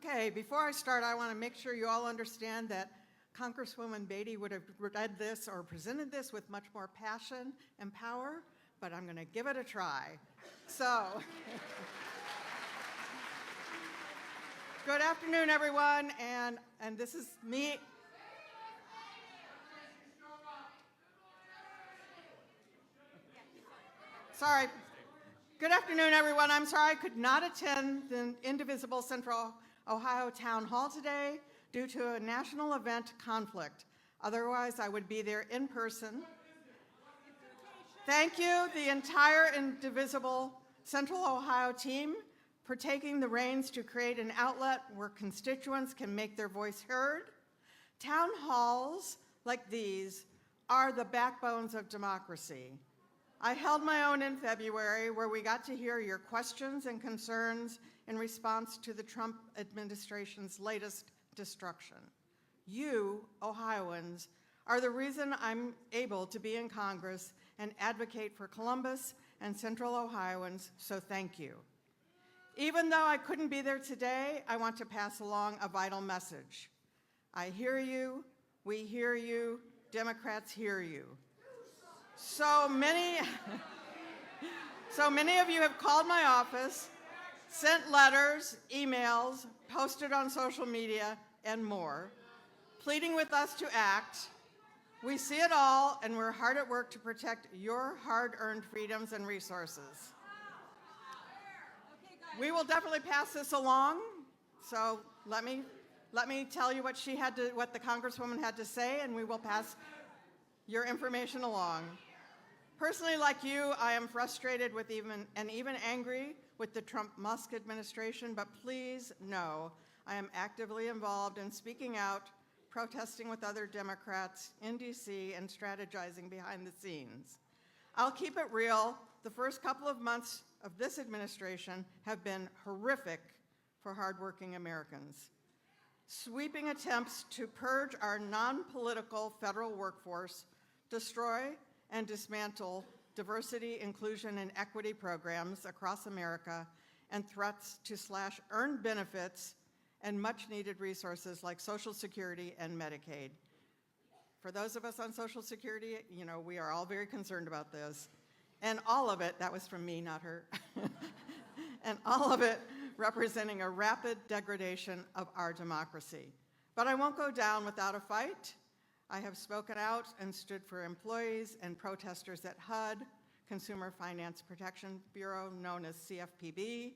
Okay, before I start, I want to make sure you all understand that Congresswoman Beatty would have read this or presented this with much more passion and power, but I'm going to give it a try. So, good afternoon, everyone, and this is me. Sorry. Good afternoon, everyone. I'm sorry I could not attend the Indivisible Central Ohio Town Hall today due to a national event conflict. Otherwise, I would be there in person. Thank you, the entire Indivisible Central Ohio team, for taking the reins to create an outlet where constituents can make their voice heard. Town halls like these are the backbones of democracy. I held my own in February, where we got to hear your questions and concerns in response to the Trump administration's latest destruction. You, Ohioans, are the reason I'm able to be in Congress and advocate for Columbus and Central Ohioans, so thank you. Even though I couldn't be there today, I want to pass along a vital message. I hear you, we hear you, Democrats hear you. So many of you have called my office, sent letters, emails, posted on social media, and more, pleading with us to act. We see it all, and we're hard at work to protect your hard-earned freedoms and resources. We will definitely pass this along, so let me tell you what the Congresswoman had to say, and we will pass your information along. Personally, like you, I am frustrated with even angry with the Trump-Musk administration, but please know I am actively involved in speaking out, protesting with other Democrats in DC, and strategizing behind the scenes. I'll keep it real. The first couple of months of this administration have been horrific for hardworking Americans. Sweeping attempts to purge our non-political federal workforce, destroy and dismantle diversity, inclusion, and equity programs across America, and threats to slash earned benefits and much-needed resources like Social Security and Medicaid. For those of us on Social Security, we are all very concerned about this. And all of it, that was from me, not her, and all of it representing a rapid degradation of our democracy. But I won't go down without a fight. I have spoken out and stood for employees and protesters at HUD, Consumer Finance Protection Bureau, known as CFPB,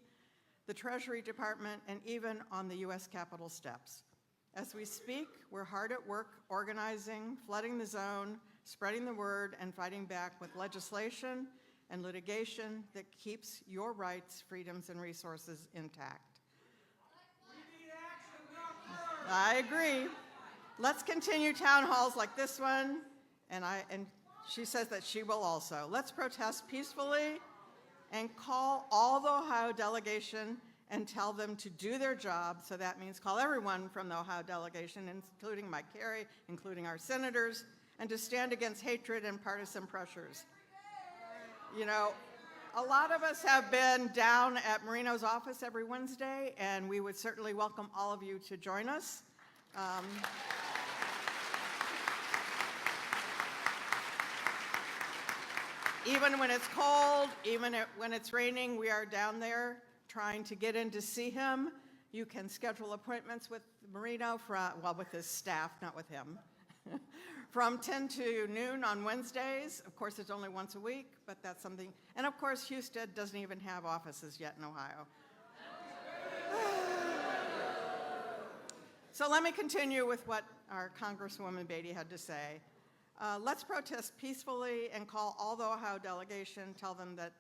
the Treasury Department, and even on the U.S. Capitol steps. As we speak, we're hard at work organizing, flooding the zone, spreading the word, and fighting back with legislation and litigation that keeps your rights, freedoms, and resources intact. We need action, not words. I agree. Let's continue town halls like this one, and she says that she will also. Let's protest peacefully and call all the Ohio delegation and tell them to do their job. So that means call everyone from the Ohio delegation, including Mike Carey, including our senators, and to stand against hatred and partisan pressures. A lot of us have been down at Marino's office every Wednesday, and we would certainly welcome all of you to join us. Even when it's cold, when it's raining, we are down there trying to get in to see him. You can schedule appointments with Marino, with his staff, not with him, from 10 to noon on Wednesdays. Of course, it's only once a week, but that's something. And of course, Houston doesn't even have offices yet in Ohio. So let me continue with what our Congresswoman Beatty had to say. Let's protest peacefully and call all the Ohio delegation, tell them that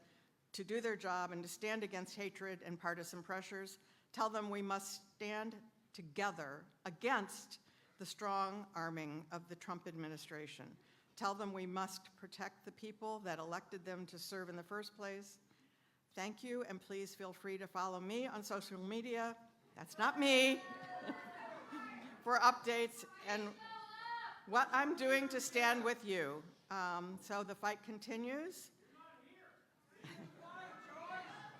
to do their job and to stand against hatred and partisan pressures. Tell them we must stand together against the strong arming of the Trump administration. Tell them we must protect the people that elected them to serve in the first place. Thank you, and please feel free to follow me on social media. That's not me. For updates and what I'm doing to stand with you. So the fight continues.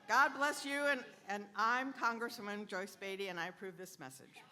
God bless you, and I'm Congresswoman Joyce Beatty, and I approve this message.